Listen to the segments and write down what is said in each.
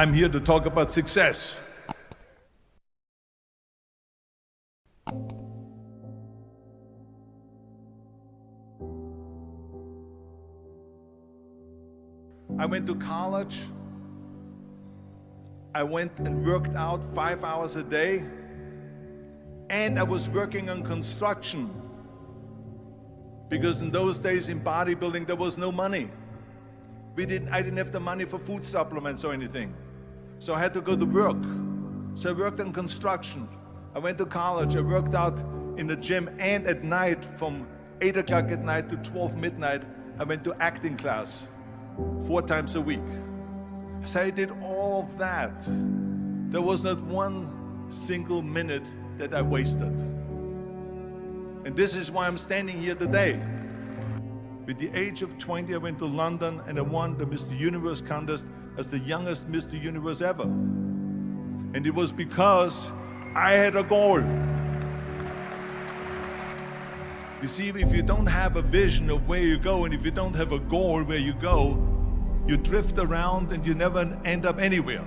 I'm here to talk about success. I went to college. I went and worked out 5 hours a day, and I was working on construction, because in those days in bodybuilding there was no money. I didn't have the money for food supplements or anything, so I had to go to work. So I worked on construction. I went to college. I worked out in the gym, and at night from 8 o'clock at night to 12 midnight I went to acting class 4 times a week. So I did all of that. There was not one single minute that I wasted. And this is why I'm standing here today. With the age of 20, I went to London and I won the Mr. Universe contest as the youngest Mr. Universe ever. And it was because I had a goal. You see, if you don't have a vision of where you go, and if you don't have a goal where you go, you drift around and you never end up anywhere.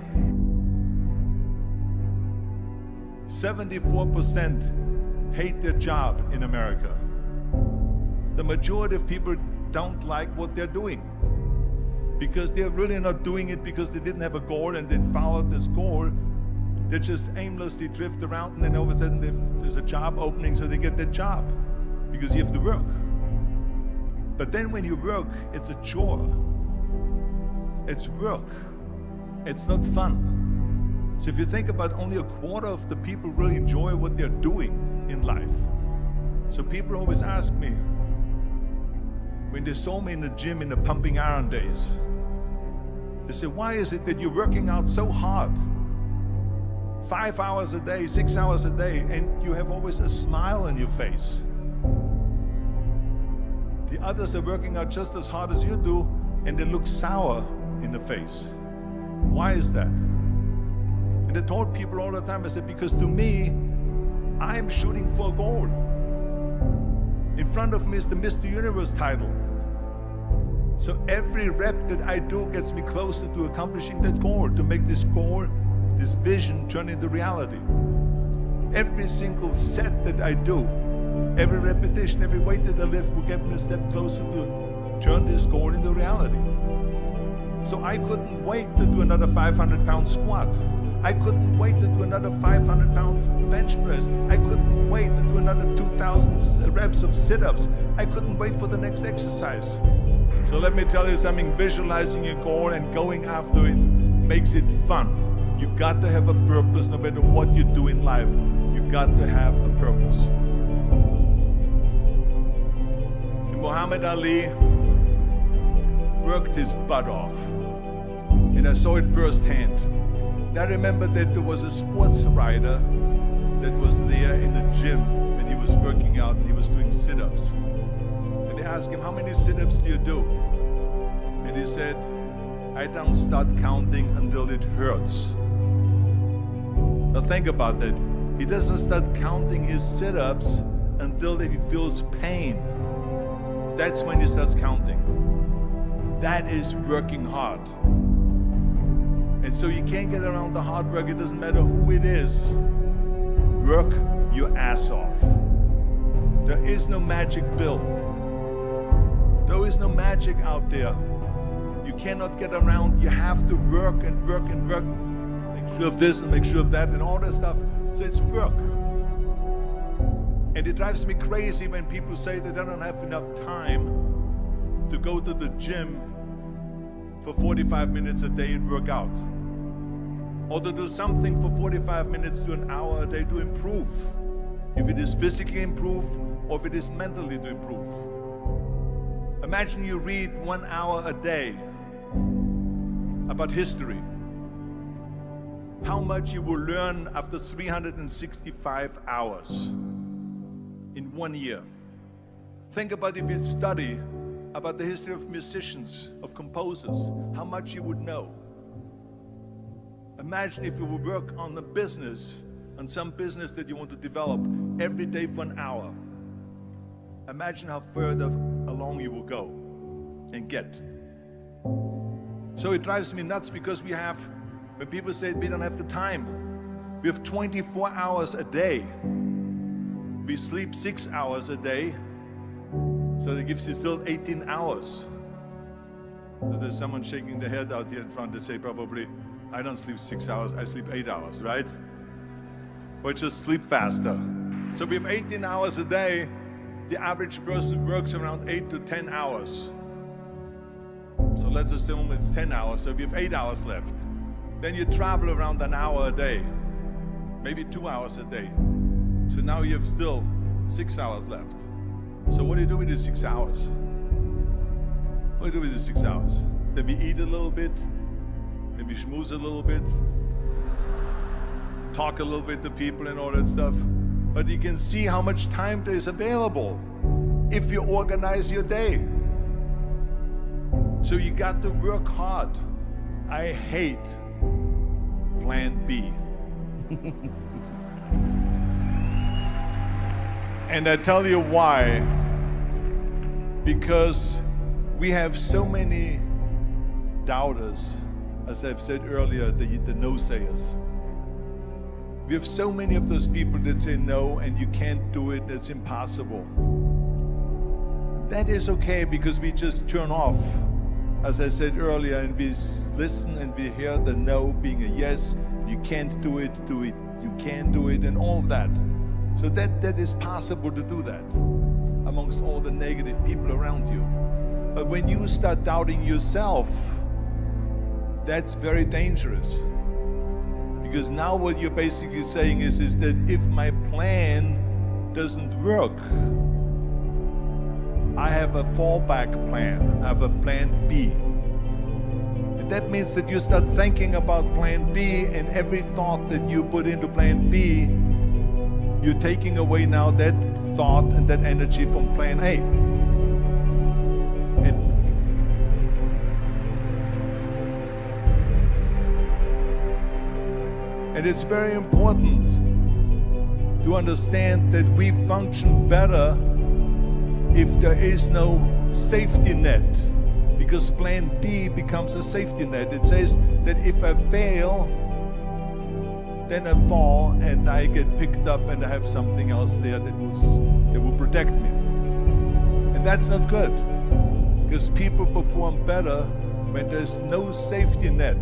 74% hate their job in America. The majority of people don't like what they're doing, because they're really not doing it because they didn't have a goal and they followed this goal. They just aimlessly drift around, and then all of a sudden there's a job opening, so they get that job because you have to work. But then when you work, it's a chore. It's work. It's not fun. So if you think about, only a quarter of the people really enjoy what they're doing in life. So people always ask me, when they saw me in the gym in the pumping iron days, they say, why is it that you're working out so hard? 5 hours a day, 6 hours a day, and you have always a smile on your face. The others are working out just as hard as you do, and they look sour in the face. Why is that? And I told people all the time, I said, because to me, I'm shooting for a goal. In front of me is the Mr. Universe title. So every rep that I do gets me closer to accomplishing that goal, to make this goal, this vision, turn into reality. Every single set that I do, every repetition, every weight that I lift will get me a step closer to turn this goal into reality. So I couldn't wait to do another 500-pound squat. I couldn't wait to do another 500-pound bench press. I couldn't wait to do another 2,000 reps of sit-ups. I couldn't wait for the next exercise. So let me tell you something, visualizing your goal and going after it makes it fun. You got to have a purpose no matter what you do in life. You got to have a purpose. And Muhammad Ali worked his butt off, and I saw it firsthand. And I remember that there was a sports writer that was there in the gym when he was working out and he was doing sit-ups. And they asked him, how many sit-ups do you do? And he said, I don't start counting until it hurts. Now think about that. He doesn't start counting his sit-ups until he feels pain. That's when he starts counting. That is working hard. And so you can't get around the hard work. It doesn't matter who it is. Work your ass off. There is no magic pill. There is no magic out there. You cannot get around. You have to work and work and work. Make sure of this and make sure of that and all that stuff. So it's work. And it drives me crazy when people say that they don't have enough time to go to the gym for 45 minutes a day and work out. Or to do something for 45 minutes to an hour a day to improve. If it is physically improve or if it is mentally to improve. Imagine you read 1 hour a day about history. How much you will learn after 365 hours in 1 year. Think about if you study about the history of musicians, of composers, how much you would know. Imagine if you would work on a business, on some business that you want to develop every day for an hour. Imagine how further along you will go and get. So it drives me nuts because we have When people say we don't have the time, we have 24 hours a day. We sleep 6 hours a day, so that gives you still 18 hours. So there's someone shaking their head out here in front. They say probably, I don't sleep 6 hours, I sleep 8 hours, right? Or just sleep faster. So we have 18 hours a day. The average person works around 8 to 10 hours. So let's assume it's 10 hours, so we have 8 hours left. Then you travel around an hour a day, maybe 2 hours a day. So now you have still 6 hours left. So what do you do with these 6 hours? What do you do with these 6 hours? Then we eat a little bit, then we schmooze a little bit, talk a little bit to people and all that stuff. But you can see how much time there is available if you organize your day. So you got to work hard. I hate plan B. And I tell you why. Because we have so many doubters, as I've said earlier, the no-sayers. We have so many of those people that say no and you can't do it, that's impossible. That is okay because we just turn off, as I said earlier, and we listen and we hear the no being a yes. You can't do it, you can do it, and all of that. So that is possible to do that amongst all the negative people around you. But when you start doubting yourself, that's very dangerous. Because now what you're basically saying is that if my plan doesn't work, I have a fallback plan, I have a plan B. And that means that you start thinking about plan B, and every thought that you put into plan B, you're taking away now that thought and that energy from plan A. And it's very important to understand that we function better if there is no safety net, because plan B becomes a safety net. It says that if I fail, then I fall and I get picked up and I have something else there that will protect me. And that's not good, because people perform better when there's no safety net.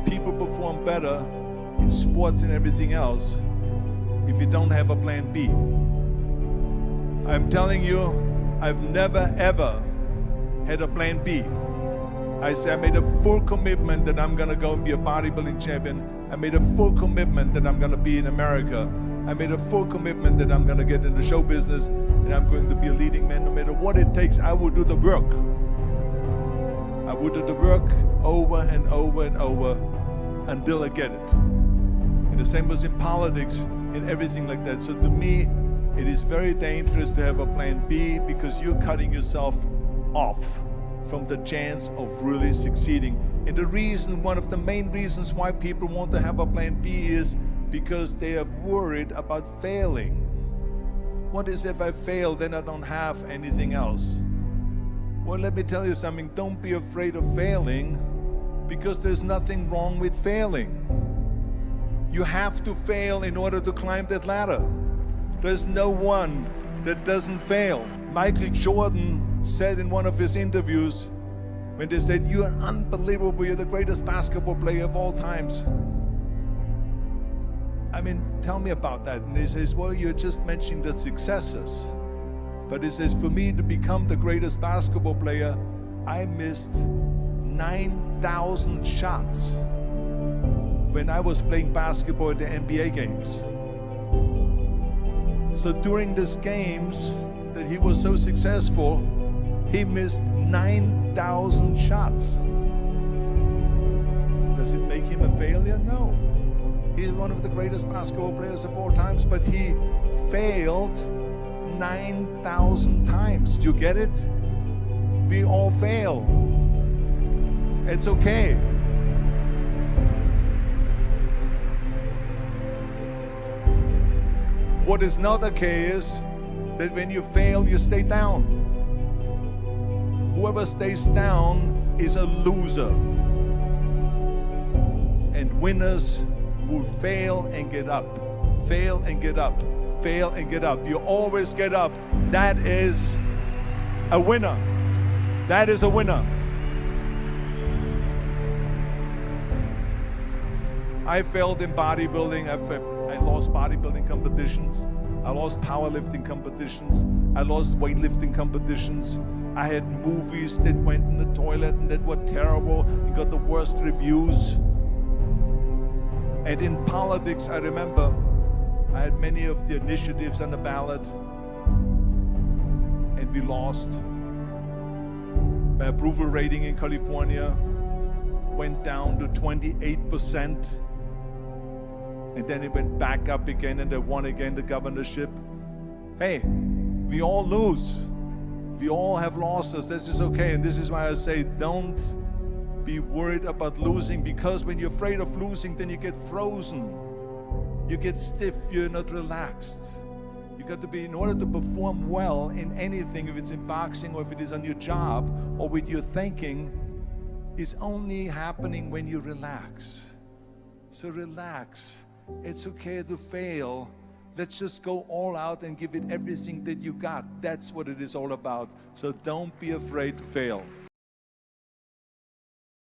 People perform better in sports and everything else if you don't have a plan B. I'm telling you, I've never ever had a plan B. I made a full commitment that I'm gonna go and be a bodybuilding champion. I made a full commitment that I'm gonna be in America. I made a full commitment that I'm gonna get in the show business and I'm going to be a leading man. No matter what it takes, I will do the work. I will do the work over and over and over until I get it. And the same was in politics and everything like that. So to me, it is very dangerous to have a plan B, because you're cutting yourself off from the chance of really succeeding. And the reason, one of the main reasons why people want to have a plan B is because they are worried about failing. What is if I fail, then I don't have anything else? Well, let me tell you something, don't be afraid of failing, because there's nothing wrong with failing. You have to fail in order to climb that ladder. There's no one that doesn't fail. Michael Jordan said in one of his interviews, when they said, "You're unbelievable, you're the greatest basketball player of all times." I mean, tell me about that. And he says, well, you're just mentioning the successes. But he says, for me to become the greatest basketball player, I missed 9,000 shots when I was playing basketball at the NBA games. So during these games that he was so successful, he missed 9,000 shots. Does it make him a failure? No. He's one of the greatest basketball players of all times, but he failed 9,000 times. Do you get it? We all fail. It's okay. What is not okay is that when you fail, you stay down. Whoever stays down is a loser. And winners will fail and get up, fail and get up, fail and get up. You always get up. That is a winner. That is a winner. I failed in bodybuilding. I lost bodybuilding competitions. I lost powerlifting competitions. I lost weightlifting competitions. I had movies that went in the toilet and that were terrible and got the worst reviews. And in politics, I remember I had many of the initiatives on the ballot, and we lost. My approval rating in California went down to 28%, and then it went back up again, and I won again the governorship. Hey, we all lose. We all have losses. This is okay, and this is why I say don't be worried about losing, because when you're afraid of losing, then you get frozen. You get stiff, you're not relaxed. You got to be, in order to perform well in anything, if it's in boxing or if it is on your job or with your thinking, is only happening when you relax. So relax. It's okay to fail. Let's just go all out and give it everything that you got. That's what it is all about. So don't be afraid to fail.